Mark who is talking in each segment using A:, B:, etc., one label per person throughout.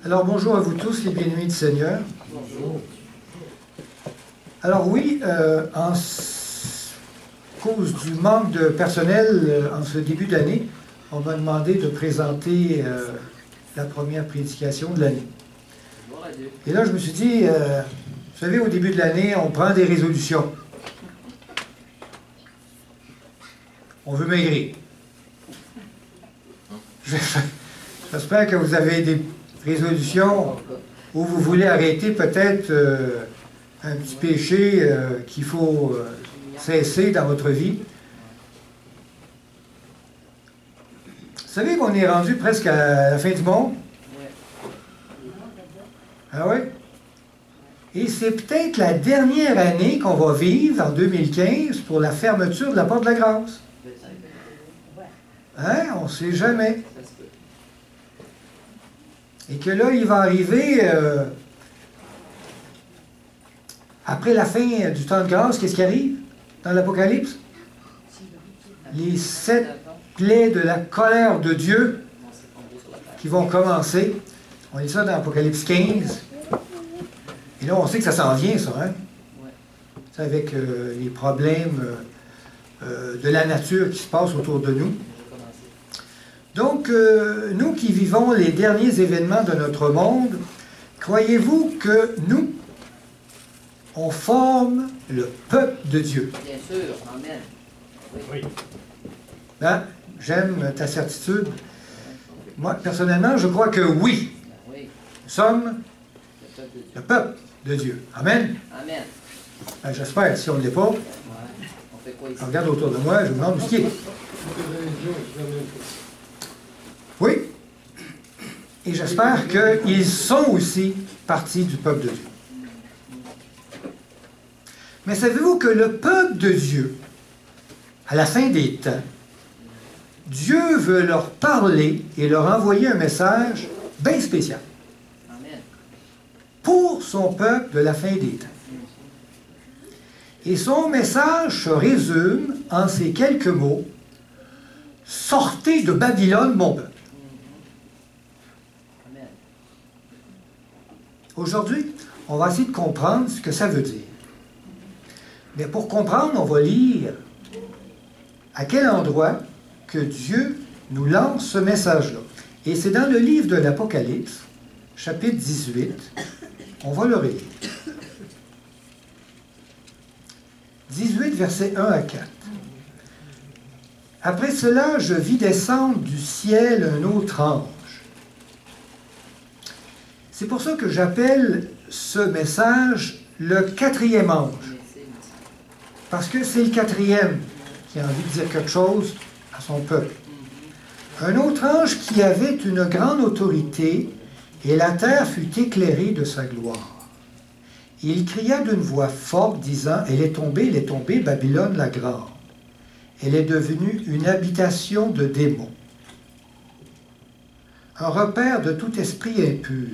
A: Alors bonjour à vous tous, les bien-aimés du Seigneur.
B: Bonjour.
A: Alors oui, cause du manque de personnel en ce début d'année, on m'a demandé de présenter la première prédication de l'année. Et là, je me suis dit, vous savez, au début de l'année, on prend des résolutions. On veut maigrir. J'espère que vous avez des résolutions où vous voulez arrêter peut-être un petit péché qu'il faut cesser dans votre vie. Vous savez qu'on est rendu presque à la fin du monde? Ah oui? Et c'est peut-être la dernière année qu'on va vivre, en 2015, pour la fermeture de la porte de la grâce. Hein? On ne sait jamais. Et que là, il va arriver, après la fin du temps de grâce, qu'est-ce qui arrive dans l'Apocalypse? Les 7 plaies de la colère de Dieu qui vont commencer. On lit ça dans l'Apocalypse 15. Et là, on sait que ça s'en vient, ça, hein? C'est avec les problèmes de la nature qui se passent autour de nous. Donc, nous qui vivons les derniers événements de notre monde, croyez-vous que nous, on forme le peuple de Dieu?
B: Bien sûr, amen. Oui.
A: Hein? J'aime ta certitude. Moi, personnellement, je crois que oui. Nous sommes le peuple de Dieu. Amen?
B: Amen.
A: Ben, j'espère, si on ne l'est pas,
B: On fait quoi ici?
A: je regarde autour de moi, je me demande ce qui est. Oui. Et j'espère qu'ils sont aussi partie du peuple de Dieu. Mais savez-vous que le peuple de Dieu, à la fin des temps, Dieu veut leur parler et leur envoyer un message bien spécial.
B: Amen.
A: Pour son peuple de la fin des temps. Et son message se résume en ces quelques mots: sortez de Babylone, mon peuple.
B: Amen.
A: Aujourd'hui, on va essayer de comprendre ce que ça veut dire. Mais pour comprendre, on va lire à quel endroit que Dieu nous lance ce message-là. Et c'est dans le livre de l'Apocalypse, chapitre 18. On va le relire. 18, versets 1 à 4. Après cela, je vis descendre du ciel un autre ange. C'est pour ça que j'appelle ce message le quatrième ange. Parce que c'est le quatrième qui a envie de dire quelque chose à son peuple. Un autre ange qui avait une grande autorité, et la terre fut éclairée de sa gloire. Il cria d'une voix forte, disant, elle est tombée, Babylone la grande. Elle est devenue une habitation de démons, un repère de tout esprit impur,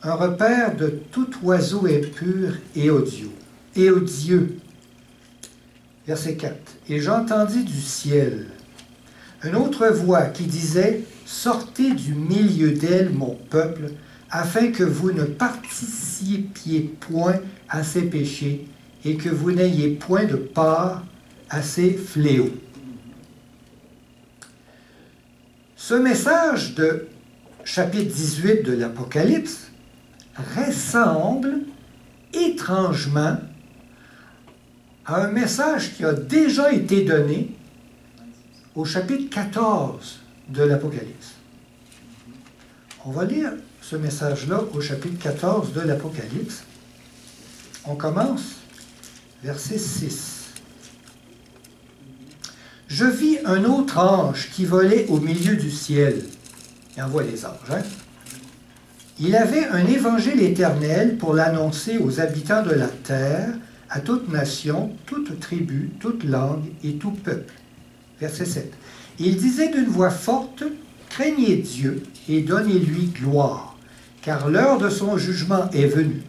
A: un repère de tout oiseau impur et odieux. Verset 4. Et j'entendis du ciel une autre voix qui disait, sortez du milieu d'elle, mon peuple, afin que vous ne participiez point à ses péchés et que vous n'ayez point de part à ses fléaux. Ce message de chapitre 18 de l'Apocalypse ressemble étrangement à un message qui a déjà été donné au chapitre 14 de l'Apocalypse. On va lire ce message-là au chapitre 14 de l'Apocalypse. On commence, verset 6. Je vis un autre ange qui volait au milieu du ciel. Il envoie les anges, hein? Il avait un évangile éternel pour l'annoncer aux habitants de la terre, à toute nation, toute tribu, toute langue et tout peuple. Verset 7. Il disait d'une voix forte, craignez Dieu et donnez-lui gloire, car l'heure de son jugement est venue.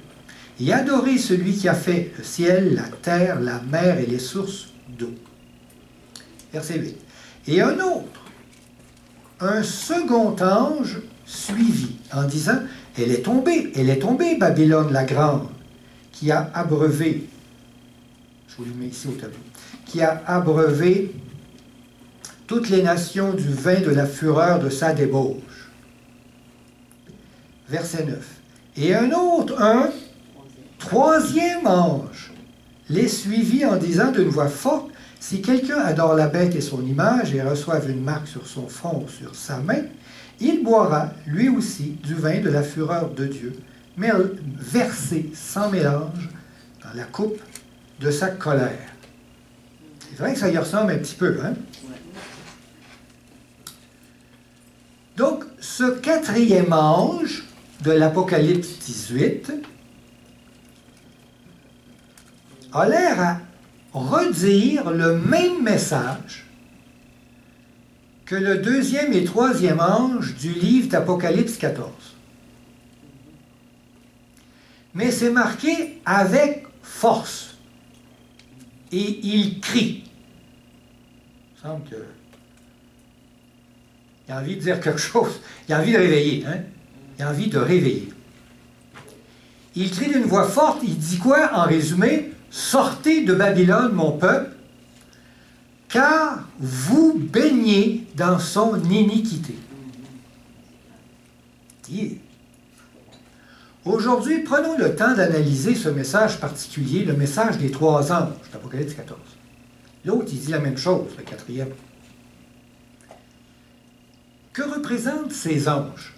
A: Et adorez celui qui a fait le ciel, la terre, la mer et les sources d'eau. Verset 8. Et un second ange suivit, en disant, elle est tombée, Babylone la grande, qui a abreuvé, je vous le mets ici au tableau, qui a abreuvé toutes les nations du vin de la fureur de sa débauche. Verset 9. Et un troisième ange, les suivit en disant d'une voix forte, si quelqu'un adore la bête et son image et reçoive une marque sur son front ou sur sa main, il boira, lui aussi, du vin de la fureur de Dieu, mais versé sans mélange dans la coupe de sa colère. C'est vrai que ça y ressemble un petit peu, hein? Donc, ce quatrième ange de l'Apocalypse 18 a l'air à redire le même message que le deuxième et troisième ange du livre d'Apocalypse 14. Mais c'est marqué avec force. Et il crie. Il semble qu'il a envie de dire quelque chose. Il a envie de réveiller. Hein? Il a envie de réveiller. Il crie d'une voix forte. Il dit quoi en résumé? Sortez de Babylone, mon peuple, car vous baignez dans son iniquité. Aujourd'hui, prenons le temps d'analyser ce message particulier, le message des trois anges d'Apocalypse 14. L'autre, il dit la même chose, le quatrième. Que représentent ces anges?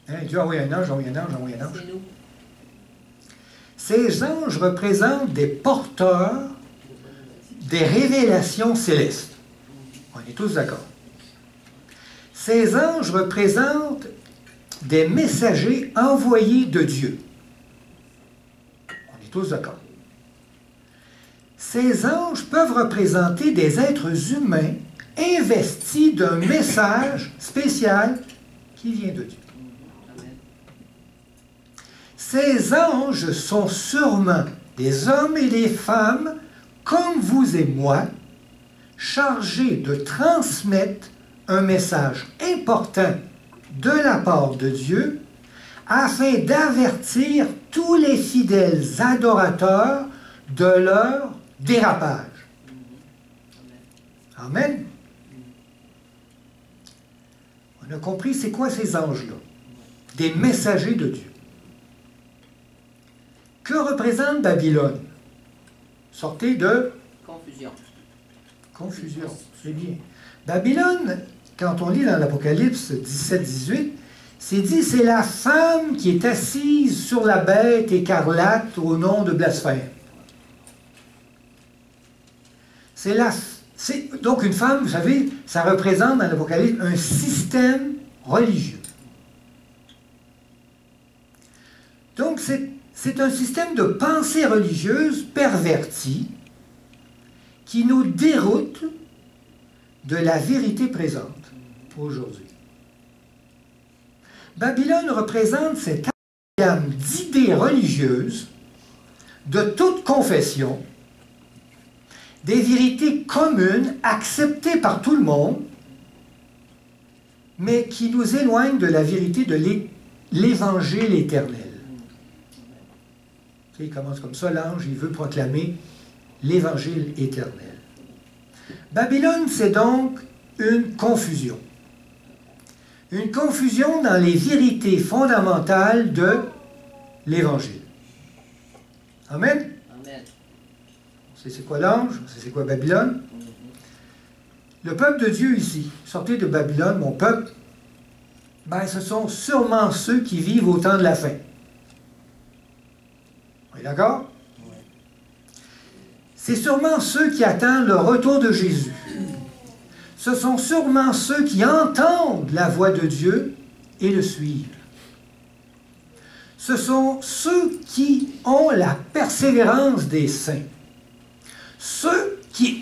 A: Hein, Dieu a envoyé un ange, envoyé un ange, envoyé un ange. Ces anges représentent des porteurs des révélations célestes. On est tous d'accord. Ces anges représentent des messagers envoyés de Dieu. On est tous d'accord. Ces anges peuvent représenter des êtres humains investis d'un message spécial qui vient de Dieu. Ces anges sont sûrement des hommes et des femmes comme vous et moi, chargés de transmettre un message important de la part de Dieu afin d'avertir tous les fidèles adorateurs de leur dérapage. Amen. On a compris c'est quoi ces anges-là? Des messagers de Dieu. Que représente Babylone? Sortez de...
B: Confusion.
A: Confusion, c'est bien. Babylone, quand on lit dans l'Apocalypse 17-18, c'est dit, c'est la femme qui est assise sur la bête écarlate au nom de blasphème. Donc une femme, vous savez, ça représente dans l'Apocalypse un système religieux. Donc c'est un système de pensée religieuse pervertie qui nous déroute de la vérité présente aujourd'hui. Babylone représente cette gamme d'idées religieuses de toute confession, des vérités communes acceptées par tout le monde, mais qui nous éloignent de la vérité de l'Évangile éternel. Il commence comme ça, l'ange, il veut proclamer l'Évangile éternel. Babylone, c'est donc une confusion. Une confusion dans les vérités fondamentales de l'Évangile. Amen?
B: Amen.
A: C'est quoi l'ange? C'est quoi Babylone? Le peuple de Dieu ici, sortez de Babylone, mon peuple, ben, ce sont sûrement ceux qui vivent au temps de la fin. On est d'accord? Oui. C'est sûrement ceux qui attendent le retour de Jésus. Ce sont sûrement ceux qui entendent la voix de Dieu et le suivent. Ce sont ceux qui ont la persévérance des saints. Ceux qui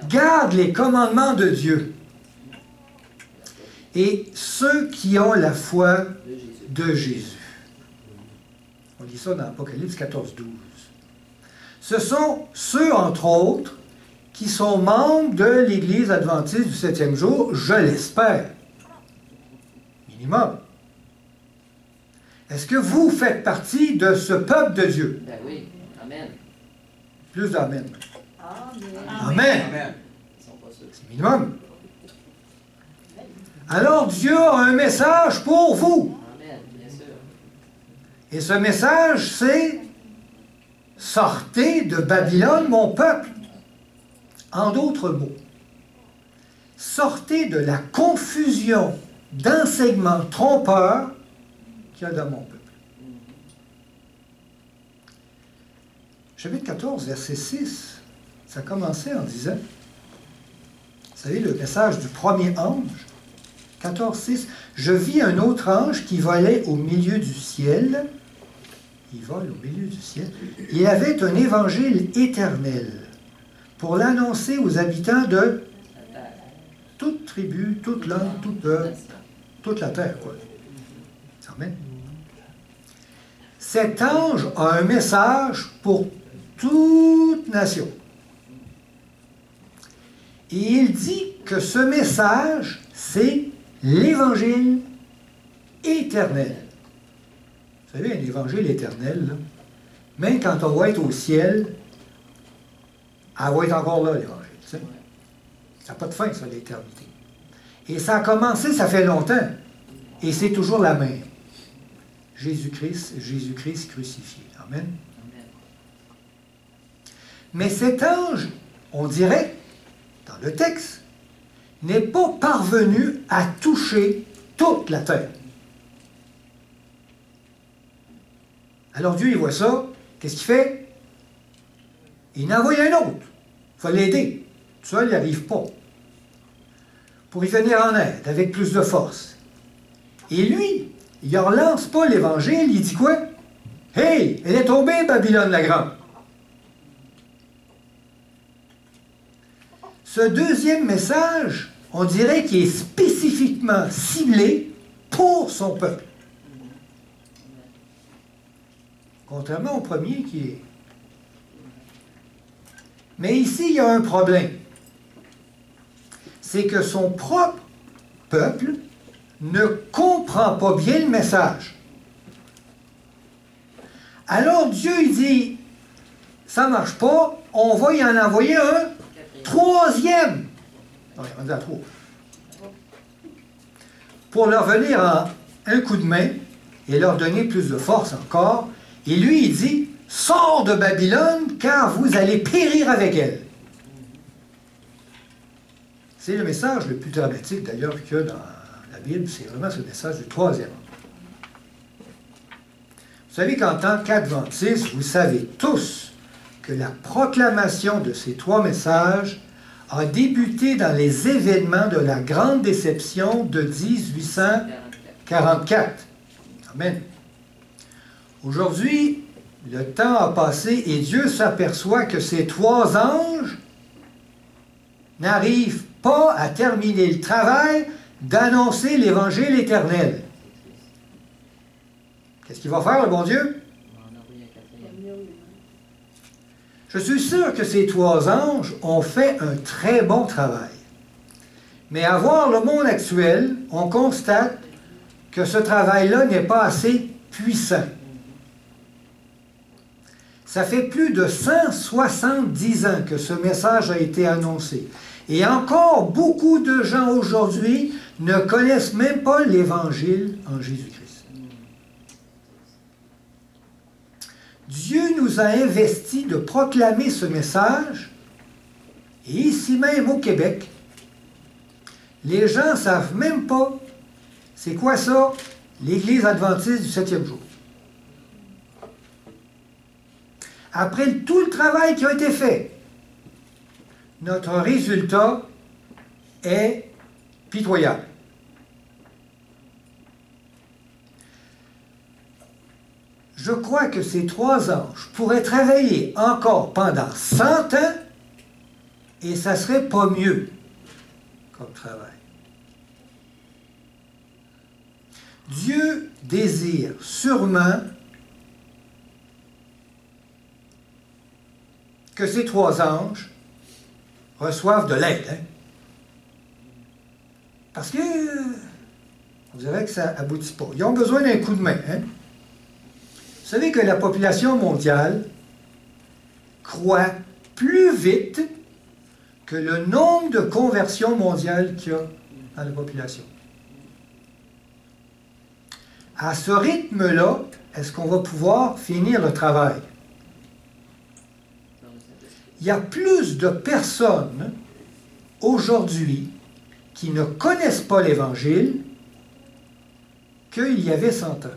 A: gardent les commandements de Dieu. Et ceux qui ont la foi de Jésus. On lit ça dans Apocalypse 14, 12. Ce sont ceux, entre autres, qui sont membres de l'Église adventiste du 7e jour, je l'espère. Minimum. Est-ce que vous faites partie de ce peuple de Dieu?
B: Ben oui. Amen.
A: Plus d'amen.
C: Amen.
A: Amen.
D: Amen.
B: Ils sont pas sûrs.
A: C'est minimum. Alors Dieu a un message pour vous.
B: Amen, bien sûr.
A: Et ce message, c'est « Sortez de Babylone, mon peuple ». En d'autres mots, sortez de la confusion d'enseignements trompeurs qu'il y a dans mon peuple. Chapitre 14, verset 6, ça commençait en disant, vous savez, le message du premier ange, 14, 6, « Je vis un autre ange qui volait au milieu du ciel. » Il vole au milieu du ciel. « Il avait un évangile éternel pour l'annoncer aux habitants de toute tribu, toute langue, toute la terre. » quoi. Amen. Cet ange a un message pour toute nation. Et il dit que ce message, c'est l'Évangile éternel. Vous savez, un évangile éternel, là, même quand on va être au ciel, elle va être encore là, l'évangile. Ça n'a pas de fin, ça, l'éternité. Et ça a commencé, ça fait longtemps. Et c'est toujours la même. Jésus-Christ crucifié. Amen. Mais cet ange, on dirait, dans le texte, n'est pas parvenu à toucher toute la terre. Alors Dieu, il voit ça, qu'est-ce qu'il fait? Il en envoie un autre. Il faut l'aider. Tout seul, il n'y arrive pas. Pour y venir en aide, avec plus de force. Et lui, il ne relance pas l'Évangile, il dit quoi? Hey, elle est tombée, Babylone la Grande. Ce deuxième message, on dirait qu'il est spécifiquement ciblé pour son peuple. Contrairement au premier qui est... Mais ici, il y a un problème. C'est que son propre peuple ne comprend pas bien le message. Alors Dieu, il dit, ça ne marche pas, on va y en envoyer un troisième. On est à trois. Pour leur venir en un coup de main et leur donner plus de force encore. Et lui, il dit, sors de Babylone, car vous allez périr avec elle. C'est le message le plus dramatique, d'ailleurs, qu'il y a dans la Bible. C'est vraiment ce message du troisième. Vous savez qu'en tant qu'adventistes, vous savez tous que la proclamation de ces trois messages a débuté dans les événements de la grande déception de 1844. Amen. Aujourd'hui, le temps a passé et Dieu s'aperçoit que ces trois anges n'arrivent pas à terminer le travail d'annoncer l'Évangile éternel. Qu'est-ce qu'il va faire, le bon Dieu? Je suis sûr que ces trois anges ont fait un très bon travail. Mais à voir le monde actuel, on constate que ce travail-là n'est pas assez puissant. Ça fait plus de 170 ans que ce message a été annoncé. Et encore beaucoup de gens aujourd'hui ne connaissent même pas l'Évangile en Jésus-Christ. Dieu nous a investis de proclamer ce message, et ici même au Québec, les gens ne savent même pas c'est quoi ça, l'Église adventiste du 7e jour. Après tout le travail qui a été fait, notre résultat est pitoyable. Je crois que ces trois anges pourraient travailler encore pendant 100 ans et ça ne serait pas mieux comme travail. Dieu désire sûrement que ces trois anges reçoivent de l'aide. Hein? Parce que On dirait que ça aboutit pas. Ils ont besoin d'un coup de main. Hein? Vous savez que la population mondiale croît plus vite que le nombre de conversions mondiales qu'il y a dans la population. À ce rythme-là, est-ce qu'on va pouvoir finir le travail? Il y a plus de personnes aujourd'hui qui ne connaissent pas l'Évangile qu'il y avait 100 ans.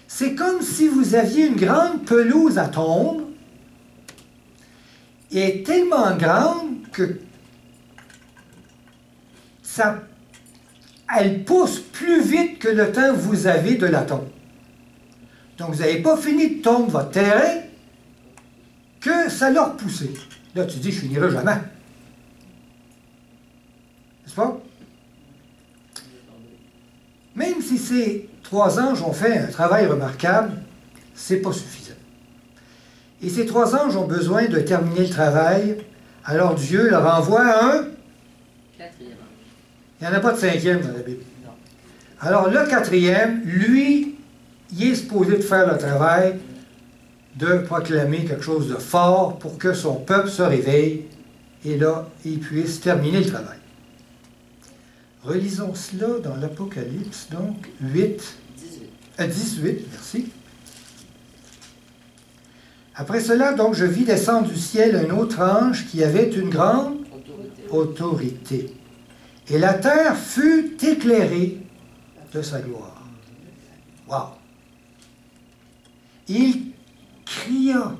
A: C'est comme si vous aviez une grande pelouse à tondre, et tellement grande que elle pousse plus vite que le temps que vous avez de la tondre. Donc, vous n'avez pas fini de tondre votre terrain que ça l'a repoussé. Là, tu dis, je finirai jamais. N'est-ce pas? Même si ces 3 anges ont fait un travail remarquable, ce n'est pas suffisant. Et ces 3 anges ont besoin de terminer le travail, alors Dieu leur envoie un...
B: 4e ange.
A: Il n'y en a pas de 5e dans la Bible.
B: Non.
A: Alors le 4e, lui, il est supposé de faire le travail de proclamer quelque chose de fort pour que son peuple se réveille et là, il puisse terminer le travail. Relisons cela dans l'Apocalypse, donc 18, merci. Après cela, donc, je vis descendre du ciel un autre ange qui avait une grande autorité. Et la terre fut éclairée de sa gloire. Wow! Il cria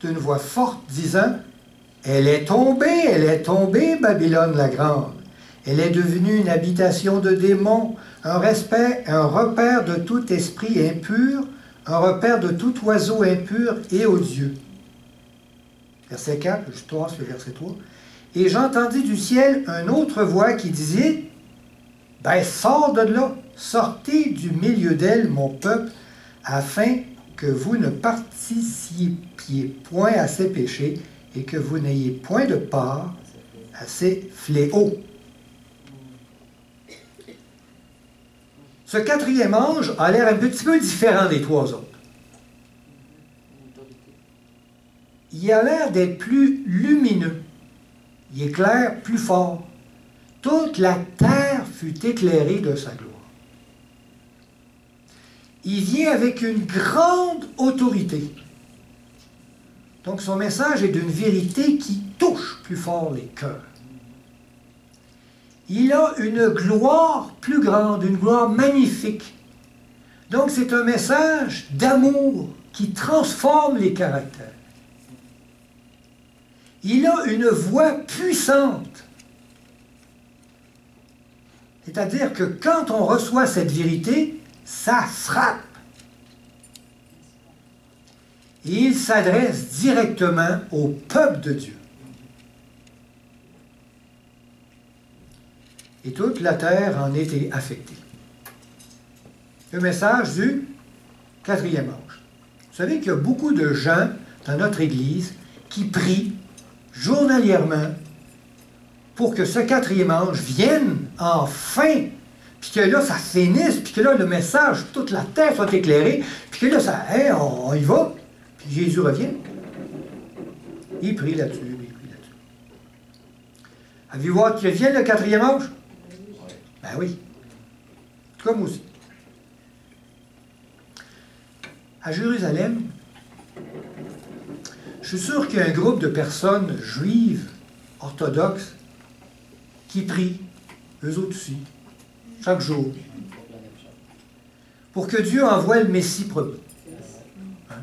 A: d'une voix forte, disant, « Elle est tombée, Babylone la grande. Elle est devenue une habitation de démons, un repère de tout esprit impur, un repère de tout oiseau impur et odieux. » Verset 4, je passe le verset 3. « Et j'entendis du ciel une autre voix qui disait, « Ben, sors de là, sortez du milieu d'elle, mon peuple, afin que vous ne participiez point à ses péchés et que vous n'ayez point de part à ses fléaux. » Ce 4e ange a l'air un petit peu différent des 3 autres. Il a l'air d'être plus lumineux. Il éclaire plus fort. Toute la terre fut éclairée de sa gloire. Il vient avec une grande autorité. Donc son message est d'une vérité qui touche plus fort les cœurs. Il a une gloire plus grande, une gloire magnifique. Donc c'est un message d'amour qui transforme les caractères. Il a une voix puissante. C'est-à-dire que quand on reçoit cette vérité, ça frappe. Et il s'adresse directement au peuple de Dieu. Et toute la terre en était affectée. Le message du 4e ange. Vous savez qu'il y a beaucoup de gens dans notre Église qui prient journalièrement pour que ce 4e ange vienne enfin, puis que là, ça finisse, puis que là, le message, toute la terre soit éclairée, puis que là, ça, hey, on y va, puis Jésus revient. Il prie là-dessus, il prie là-dessus. Avez-vous hâte qu'il vienne, le 4e ange? Ben oui. Comme aussi. À Jérusalem, je suis sûr qu'il y a un groupe de personnes juives, orthodoxes, qui prient, eux autres aussi, chaque jour, pour que Dieu envoie le Messie promis. Hein?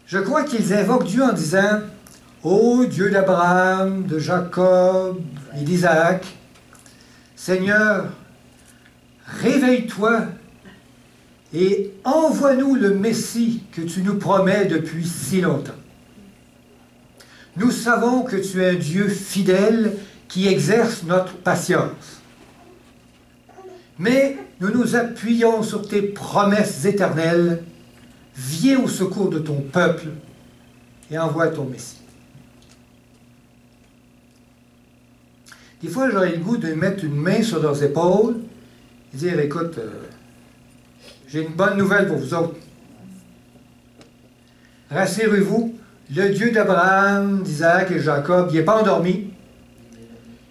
A: Je crois qu'ils invoquent Dieu en disant, « Ô Dieu d'Abraham, de Jacob et d'Isaac, Seigneur, réveille-toi et envoie-nous le Messie que tu nous promets depuis si longtemps. Nous savons que tu es un Dieu fidèle qui exerce notre patience. Mais nous nous appuyons sur tes promesses éternelles. Viens au secours de ton peuple et envoie ton Messie. » Des fois, j'aurais le goût de mettre une main sur leurs épaules et dire, écoute, j'ai une bonne nouvelle pour vous autres. Rassurez-vous, le Dieu d'Abraham, d'Isaac et de Jacob, il n'est pas endormi.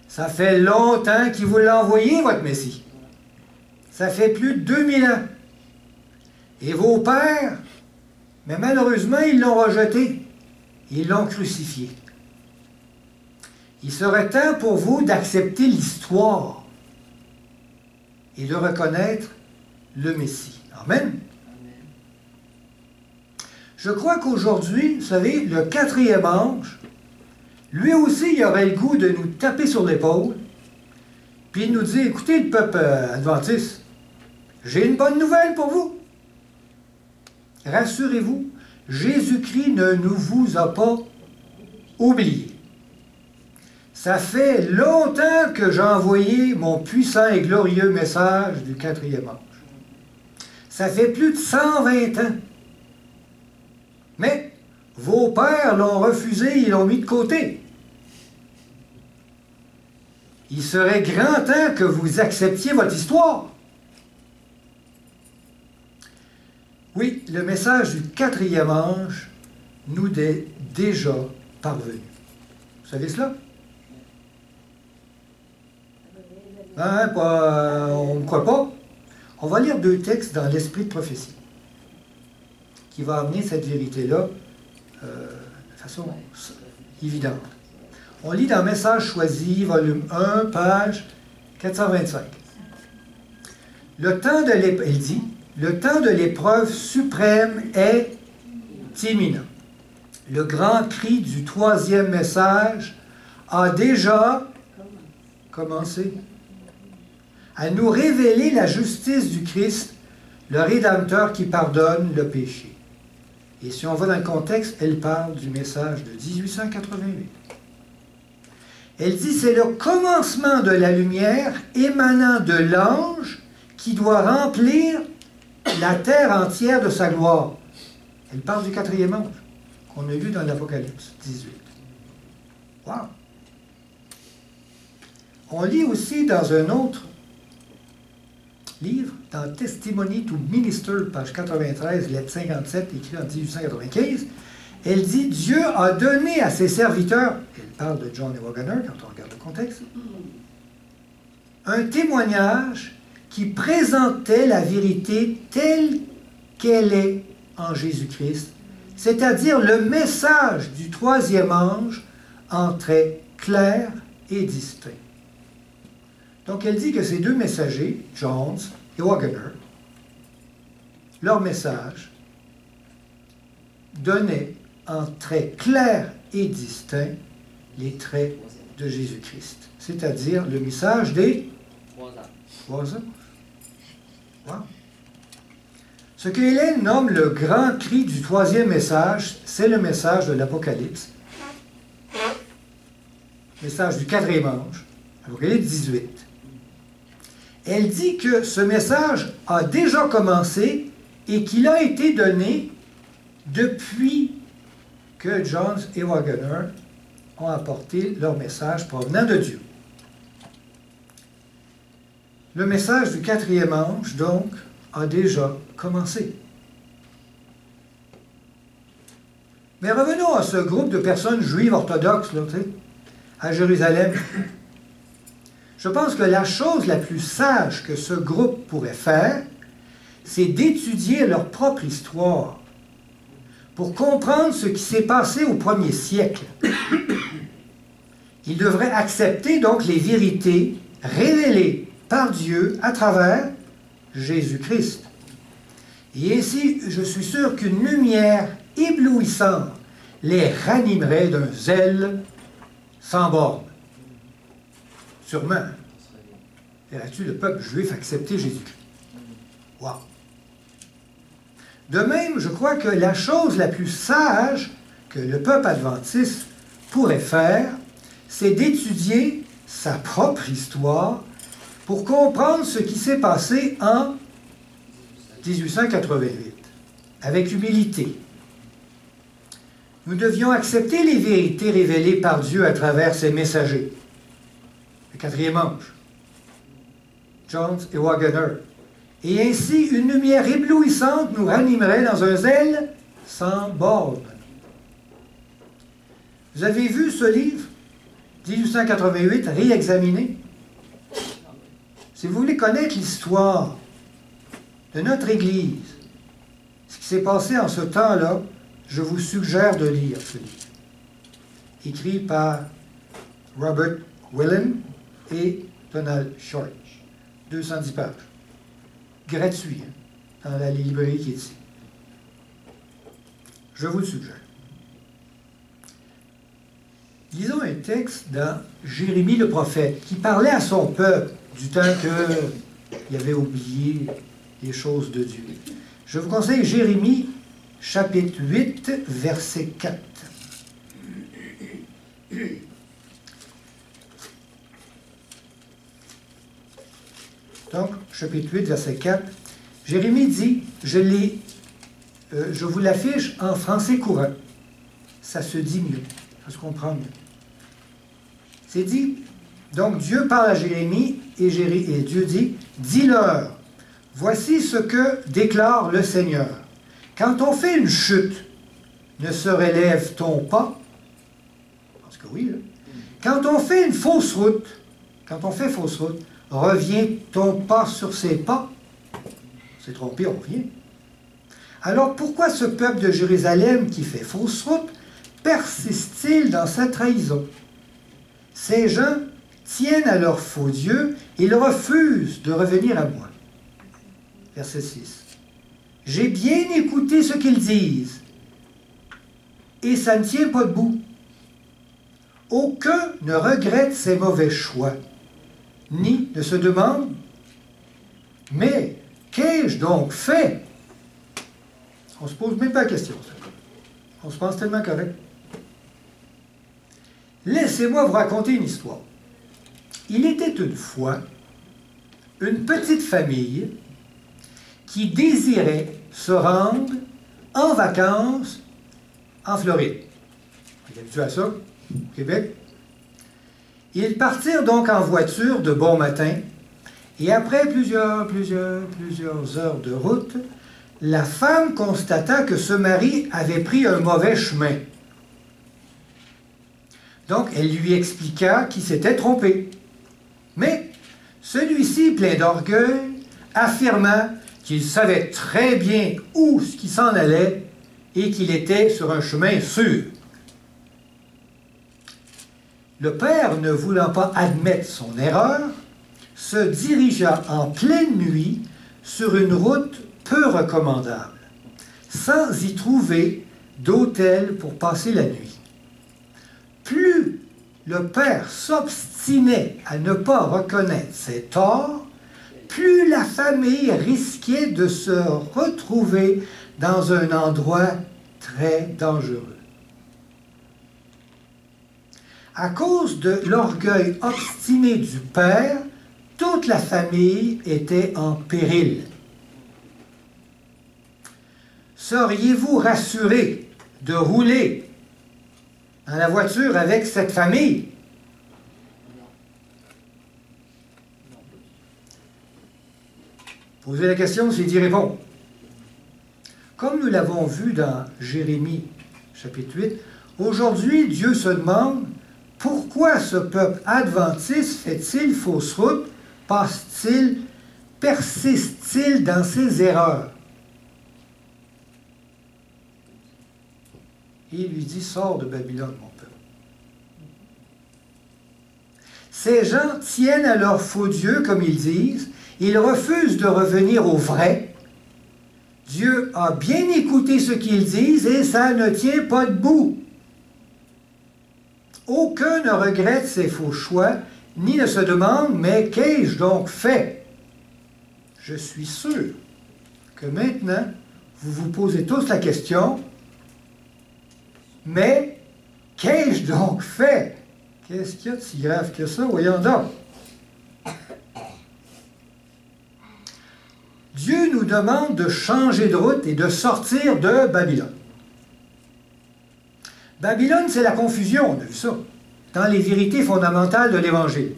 A: Ça fait longtemps qu'il vous l'a envoyé, votre Messie. Ça fait plus de 2000 ans. Et vos pères, mais malheureusement, ils l'ont rejeté. Ils l'ont crucifié. Il serait temps pour vous d'accepter l'histoire et de reconnaître le Messie. Amen. Je crois qu'aujourd'hui, vous savez, le 4e ange, lui aussi, il aurait le goût de nous taper sur l'épaule, puis de nous dire, écoutez, le peuple adventiste, j'ai une bonne nouvelle pour vous. Rassurez-vous, Jésus-Christ ne nous vous a pas oublié. Ça fait longtemps que j'ai envoyé mon puissant et glorieux message du 4e ange. Ça fait plus de 120 ans. Mais vos pères l'ont refusé, ils l'ont mis de côté. Il serait grand temps que vous acceptiez votre histoire. Oui, le message du 4e ange nous est déjà parvenu. Vous savez cela? Hein, on ne croit pas. On va lire 2 textes dans l'esprit de prophétie qui va amener cette vérité-là de façon évidente. On lit dans Message choisi, volume 1, page 425. Le temps de l'épreuve, il dit, le temps de l'épreuve suprême est imminent. Le grand cri du 3e message a déjà commencé à nous révéler la justice du Christ, le Rédempteur qui pardonne le péché. Et si on va dans le contexte, elle parle du message de 1888. Elle dit, c'est le commencement de la lumière émanant de l'ange qui doit remplir la terre entière de sa gloire. Elle parle du 4e ange qu'on a lu dans l'Apocalypse 18. Wow! On lit aussi dans un autre livre, dans Testimony to Minister, page 93, lettre 57, écrit en 1895, elle dit, Dieu a donné à ses serviteurs, elle parle de John et Waggoner, quand on regarde le contexte, un témoignage qui présentait la vérité telle qu'elle est en Jésus-Christ, c'est-à-dire le message du 3e ange en traits clairs et distincts. Donc elle dit que ces 2 messagers, Jones et Waggoner, leur message donnait en traits clairs et distincts les traits de Jésus-Christ, c'est-à-dire le message des 3 anges. Wow. Ce que Hélène nomme le grand cri du 3e message, c'est le message de l'Apocalypse, message du 4e ange, Apocalypse 18. Elle dit que ce message a déjà commencé et qu'il a été donné depuis que Jones et Waggoner ont apporté leur message provenant de Dieu. Le message du 4e ange, donc, a déjà commencé. Mais revenons à ce groupe de personnes juives orthodoxes, là, à Jérusalem. Je pense que la chose la plus sage que ce groupe pourrait faire, c'est d'étudier leur propre histoire pour comprendre ce qui s'est passé au 1er siècle. Ils devraient accepter donc les vérités révélées par Dieu à travers Jésus-Christ. Et ainsi, je suis sûr qu'une lumière éblouissante les ranimerait d'un zèle sans borne. Sûrement. Verras-tu le peuple juif accepter Jésus-Christ? Wow! De même, je crois que la chose la plus sage que le peuple adventiste pourrait faire, c'est d'étudier sa propre histoire pour comprendre ce qui s'est passé en 1888, avec humilité. Nous devions accepter les vérités révélées par Dieu à travers ses messagers. Le quatrième ange, Jones et Wagner. Et ainsi, une lumière éblouissante nous ranimerait dans un zèle sans borne. Vous avez vu ce livre, 1888, réexaminé? Si vous voulez connaître l'histoire de notre Église, ce qui s'est passé en ce temps-là, je vous suggère de lire ce livre. Écrit par Robert Willen et Donald Short. 210 pages. Gratuit, hein, dans la librairie qui est ici. Je vous le suggère. Lisons un texte dans Jérémie le prophète, qui parlait à son peuple du temps qu'il avait oublié les choses de Dieu. Je vous conseille Jérémie, chapitre 8, verset 4. Donc, chapitre 8, verset 4, Jérémie dit, je vous l'affiche en français courant. Ça se dit mieux, ça se comprend mieux. C'est dit, donc Dieu parle à Jérémie et Dieu dit, dis-leur, voici ce que déclare le Seigneur. Quand on fait une chute, ne se relève-t-on pas? Parce que oui, là. Quand on fait une fausse route, revient-on pas sur ses pas? C'est trompé, on revient. Alors pourquoi ce peuple de Jérusalem qui fait fausse route persiste-t-il dans sa trahison? Ces gens tiennent à leur faux Dieu et ils refusent de revenir à moi. Verset 6. J'ai bien écouté ce qu'ils disent, et ça ne tient pas debout. Aucun ne regrette ses mauvais choix, ni ne se demande, mais qu'ai-je donc fait? On ne se pose même pas la question. Ça. On se pense tellement correct. Laissez-moi vous raconter une histoire. Il était une fois une petite famille qui désirait se rendre en vacances en Floride. Vous êtes habitué à ça, au Québec? Ils partirent donc en voiture de bon matin, et après plusieurs heures de route, la femme constata que ce mari avait pris un mauvais chemin. Donc, elle lui expliqua qu'il s'était trompé. Mais celui-ci, plein d'orgueil, affirma qu'il savait très bien où ce qui s'en allait et qu'il était sur un chemin sûr. Le père, ne voulant pas admettre son erreur, se dirigea en pleine nuit sur une route peu recommandable, sans y trouver d'hôtel pour passer la nuit. Plus le père s'obstinait à ne pas reconnaître ses torts, plus la famille risquait de se retrouver dans un endroit très dangereux. À cause de l'orgueil obstiné du père, toute la famille était en péril. Seriez-vous rassuré de rouler dans la voiture avec cette famille? Posez la question, c'est d'y répondre. Comme nous l'avons vu dans Jérémie, chapitre 8, aujourd'hui, Dieu se demande pourquoi ce peuple adventiste fait-il fausse route, persiste-t-il dans ses erreurs? Et il lui dit, sors de Babylone, mon peuple. Ces gens tiennent à leur faux Dieu, comme ils disent, ils refusent de revenir au vrai. Dieu a bien écouté ce qu'ils disent et ça ne tient pas debout. Aucun ne regrette ses faux choix, ni ne se demande, mais qu'ai-je donc fait? Je suis sûr que maintenant, vous vous posez tous la question, mais qu'ai-je donc fait? Qu'est-ce qu'il y a de si grave que ça? Voyons donc. Dieu nous demande de changer de route et de sortir de Babylone. Babylone, c'est la confusion, on a vu ça, dans les vérités fondamentales de l'Évangile.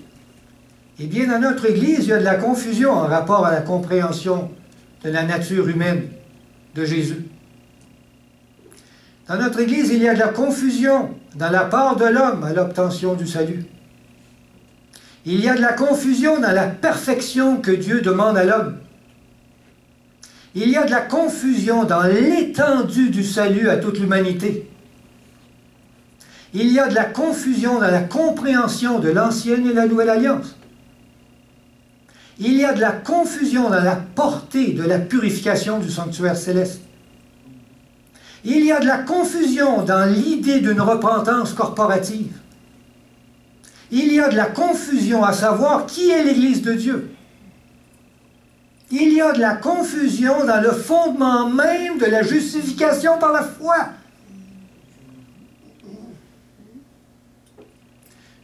A: Eh bien, dans notre Église, il y a de la confusion en rapport à la compréhension de la nature humaine de Jésus. Dans notre Église, il y a de la confusion dans la part de l'homme à l'obtention du salut. Il y a de la confusion dans la perfection que Dieu demande à l'homme. Il y a de la confusion dans l'étendue du salut à toute l'humanité. Il y a de la confusion dans la compréhension de l'ancienne et la nouvelle alliance. Il y a de la confusion dans la portée de la purification du sanctuaire céleste. Il y a de la confusion dans l'idée d'une repentance corporative. Il y a de la confusion à savoir qui est l'Église de Dieu. Il y a de la confusion dans le fondement même de la justification par la foi.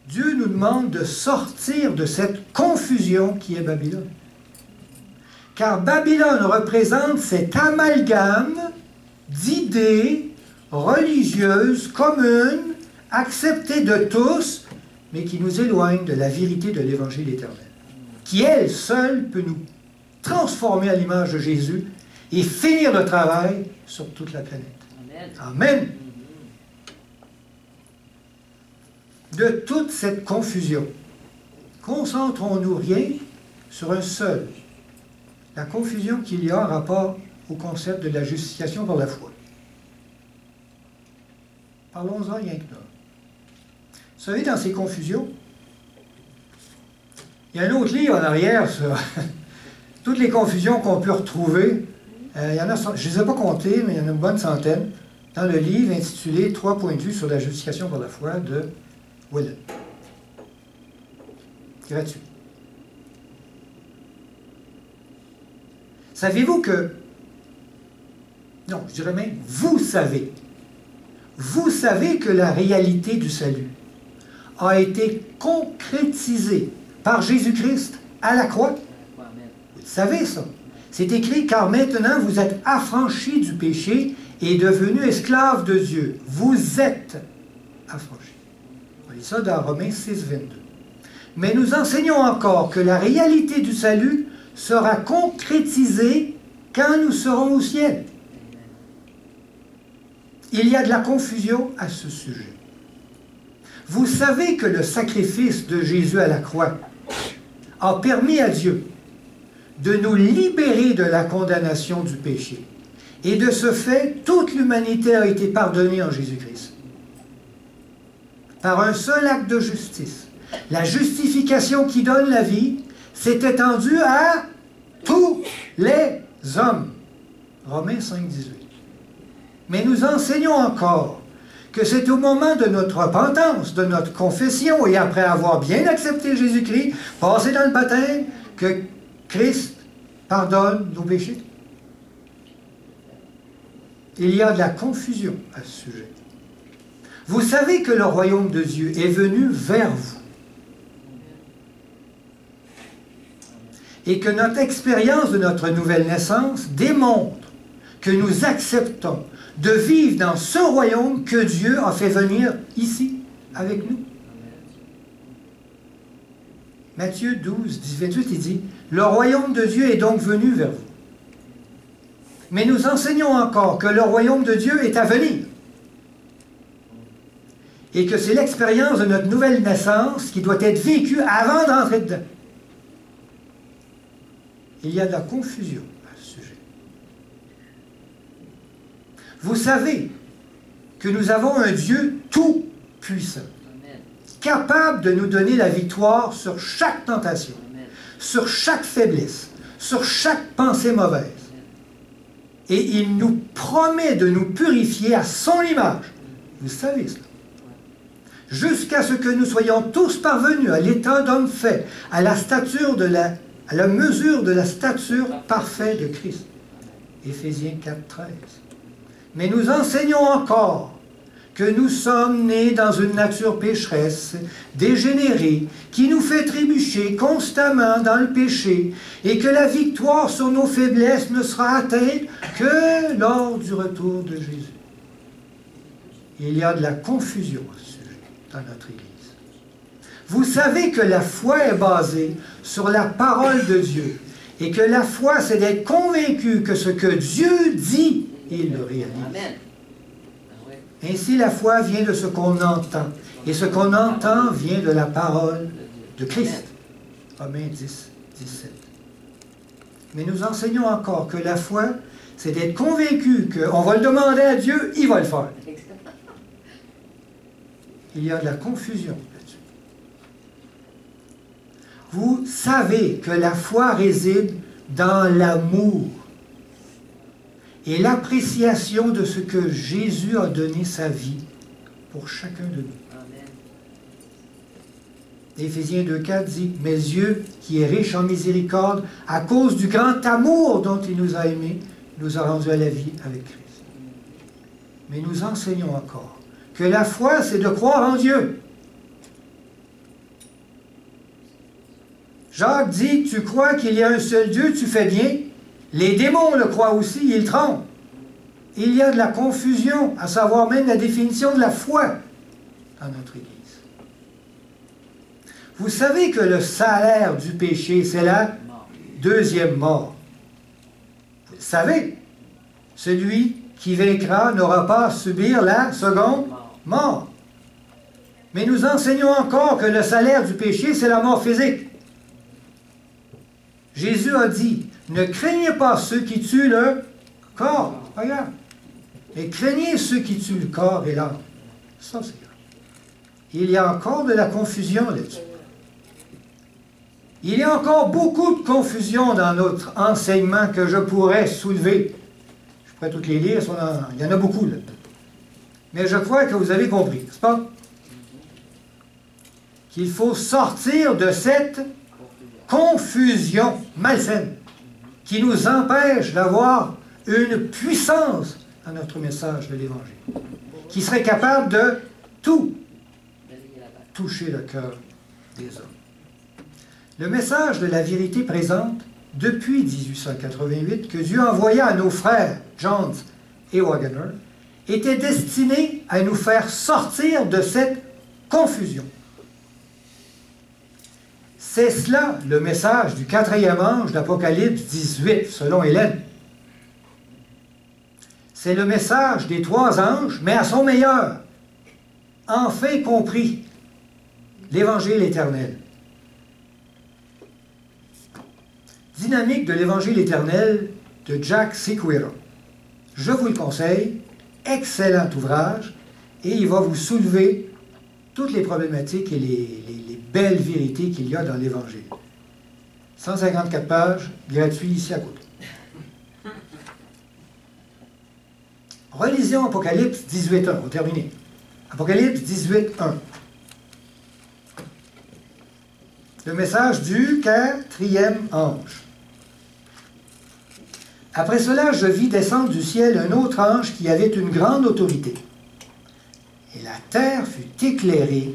A: Dieu nous demande de sortir de cette confusion qui est Babylone. Car Babylone représente cet amalgame d'idées religieuses communes, acceptées de tous, mais qui nous éloignent de la vérité de l'Évangile éternel, qui, elle seule, peut nous transformer à l'image de Jésus et finir le travail sur toute la planète. Amen. Amen. De toute cette confusion, concentrons-nous rien sur un seul, la confusion qu'il y a en rapport au concept de la justification par la foi. Parlons-en rien que là. Vous savez, dans ces confusions, il y a un autre livre en arrière sur toutes les confusions qu'on peut retrouver. Il y en a, je ne les ai pas comptées, mais il y en a une bonne centaine, dans le livre intitulé « 3 points de vue sur la justification par la foi » de Willen. Gratuit. Savez-vous que... Non, je dirais même, vous savez que la réalité du salut a été concrétisée par Jésus-Christ à la croix. Vous savez ça. C'est écrit, car maintenant vous êtes affranchis du péché et devenus esclaves de Dieu. Vous êtes affranchis. On lit ça dans Romains 6, 22. Mais nous enseignons encore que la réalité du salut sera concrétisée quand nous serons au ciel. Il y a de la confusion à ce sujet. Vous savez que le sacrifice de Jésus à la croix a permis à Dieu de nous libérer de la condamnation du péché. Et de ce fait, toute l'humanité a été pardonnée en Jésus-Christ. Par un seul acte de justice. La justification qui donne la vie s'est étendue à tous les hommes. Romains 5, 18. Mais nous enseignons encore que c'est au moment de notre repentance, de notre confession, et après avoir bien accepté Jésus-Christ, passé dans le baptême, que Christ pardonne nos péchés. Il y a de la confusion à ce sujet. Vous savez que le royaume de Dieu est venu vers vous. Et que notre expérience de notre nouvelle naissance démontre que nous acceptons de vivre dans ce royaume que Dieu a fait venir ici, avec nous. Matthieu 12, 28, il dit, « Le royaume de Dieu est donc venu vers vous. » Mais nous enseignons encore que le royaume de Dieu est à venir. Et que c'est l'expérience de notre nouvelle naissance qui doit être vécue avant d'entrer dedans. Il y a de la confusion à ce sujet. Vous savez que nous avons un Dieu tout-puissant, capable de nous donner la victoire sur chaque tentation, sur chaque faiblesse, sur chaque pensée mauvaise. Et il nous promet de nous purifier à son image. Vous savez cela. Jusqu'à ce que nous soyons tous parvenus à l'état d'homme fait, à la mesure de la stature parfaite de Christ. Éphésiens 4, 13. Mais nous enseignons encore que nous sommes nés dans une nature pécheresse, dégénérée, qui nous fait trébucher constamment dans le péché, et que la victoire sur nos faiblesses ne sera atteinte que lors du retour de Jésus. Il y a de la confusion à ce sujet dans notre Église. Vous savez que la foi est basée sur la parole de Dieu. Et que la foi, c'est d'être convaincu que ce que Dieu dit, il le réalise.
B: Amen.
A: Ainsi, la foi vient de ce qu'on entend. Et ce qu'on entend vient de la parole de Christ. Romains 10, 17. Mais nous enseignons encore que la foi, c'est d'être convaincu qu'on va le demander à Dieu, il va le faire. Il y a de la confusion là-dessus. Vous savez que la foi réside dans l'amour et l'appréciation de ce que Jésus a donné sa vie pour chacun de nous.
B: Amen.
A: Éphésiens 2,4 dit « Mais Dieu, qui est riche en miséricorde, à cause du grand amour dont il nous a aimés, nous a rendus à la vie avec Christ. » Mais nous enseignons encore que la foi, c'est de croire en Dieu. Jacques dit, tu crois qu'il y a un seul Dieu, tu fais bien. Les démons le croient aussi, ils tremblent. Il y a de la confusion, à savoir même la définition de la foi dans notre Église. Vous savez que le salaire du péché, c'est la deuxième mort. Vous le savez. Celui qui vaincra n'aura pas à subir la seconde mort. Mais nous enseignons encore que le salaire du péché, c'est la mort physique. Jésus a dit, ne craignez pas ceux qui tuent le corps, c'est pas grave. Mais craignez ceux qui tuent le corps et l'âme. Ça, c'est grave. Il y a encore de la confusion là-dessus. Il y a encore beaucoup de confusion dans notre enseignement que je pourrais soulever. Je pourrais toutes les lire, il y en a beaucoup là. Mais je crois que vous avez compris, n'est-ce pas? Qu'il faut sortir de cette confusion malsaine qui nous empêche d'avoir une puissance à notre message de l'Évangile, qui serait capable de tout toucher le cœur des hommes. Le message de la vérité présente, depuis 1888, que Dieu envoya à nos frères Jones et Waggoner, était destiné à nous faire sortir de cette confusion. C'est cela le message du 4e ange d'Apocalypse 18, selon Hélène. C'est le message des 3 anges, mais à son meilleur. Enfin compris l'Évangile éternel. Dynamique de l'Évangile éternel de Jack Sequeira. Je vous le conseille, excellent ouvrage, et il va vous soulever toutes les problématiques et les belles vérités qu'il y a dans l'Évangile. 154 pages, gratuit ici à côté. Relisons Apocalypse 18.1, on va terminer. Apocalypse 18.1. Le message du 4e ange. Après cela, je vis descendre du ciel un autre ange qui avait une grande autorité. Et la terre fut éclairée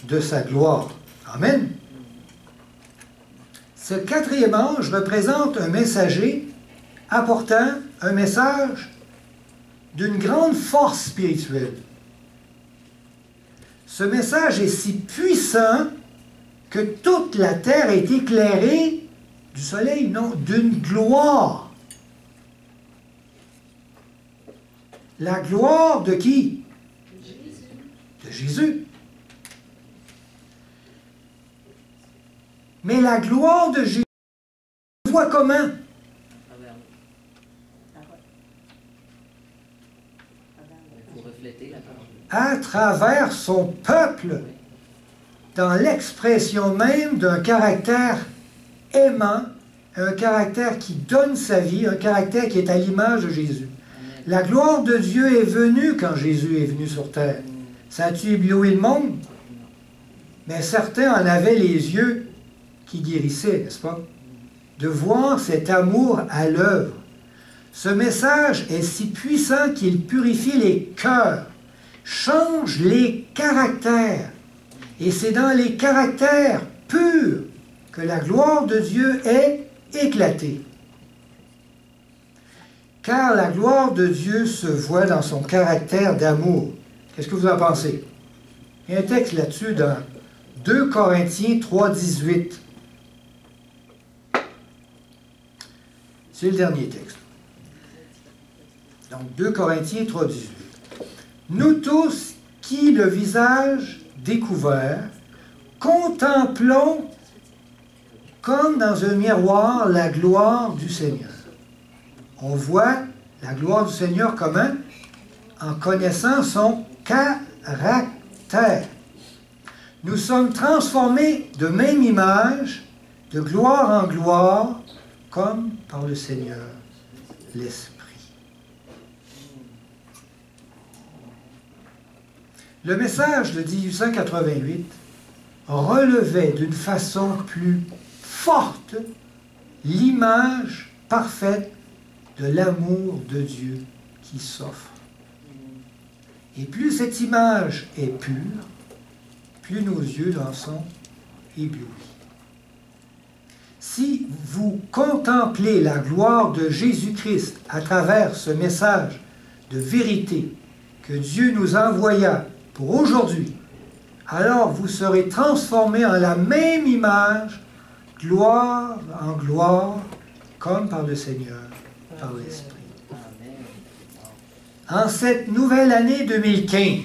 A: de sa gloire. Amen. Ce 4e ange représente un messager apportant un message d'une grande force spirituelle. Ce message est si puissant que toute la terre est éclairée du soleil, non, d'une gloire. La gloire de qui? De Jésus. Mais la gloire de Jésus, on voit comment? À travers son peuple, dans l'expression même d'un caractère aimant, un caractère qui donne sa vie, un caractère qui est à l'image de Jésus. La gloire de Dieu est venue quand Jésus est venu sur terre. Ça a-tu ébloui le monde? Mais certains en avaient les yeux qui guérissaient, n'est-ce pas? De voir cet amour à l'œuvre. Ce message est si puissant qu'il purifie les cœurs, change les caractères. Et c'est dans les caractères purs que la gloire de Dieu est éclatée. Car la gloire de Dieu se voit dans son caractère d'amour. Qu'est-ce que vous en pensez? Il y a un texte là-dessus dans 2 Corinthiens 3, 18. C'est le dernier texte. Donc, 2 Corinthiens 3, 18. Nous tous qui, le visage découvert, contemplons comme dans un miroir la gloire du Seigneur. On voit la gloire du Seigneur comment? En connaissant son caractère. Nous sommes transformés de même image, de gloire en gloire, comme par le Seigneur, l'Esprit. Le message de 1888 relevait d'une façon plus forte l'image parfaite de l'amour de Dieu qui s'offre. Et plus cette image est pure, plus nos yeux en sont éblouis. Si vous contemplez la gloire de Jésus-Christ à travers ce message de vérité que Dieu nous envoya pour aujourd'hui, alors vous serez transformés en la même image, gloire en gloire, comme par le Seigneur, par l'Esprit. En cette nouvelle année 2015,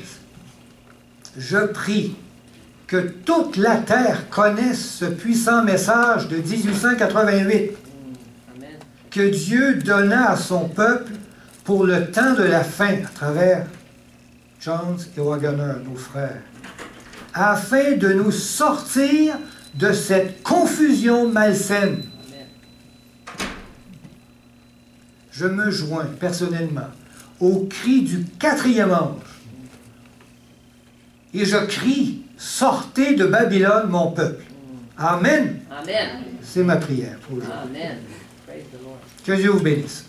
A: je prie que toute la terre connaisse ce puissant message de 1888 que Dieu donna à son peuple pour le temps de la fin à travers Jones et Waggoner, nos frères, afin de nous sortir de cette confusion malsaine. Je me joins personnellement au cri du 4e ange. Et je crie, sortez de Babylone, mon peuple. Amen.
B: Amen.
A: C'est ma prière pour aujourd'hui.
B: Amen.
A: Que Dieu vous bénisse.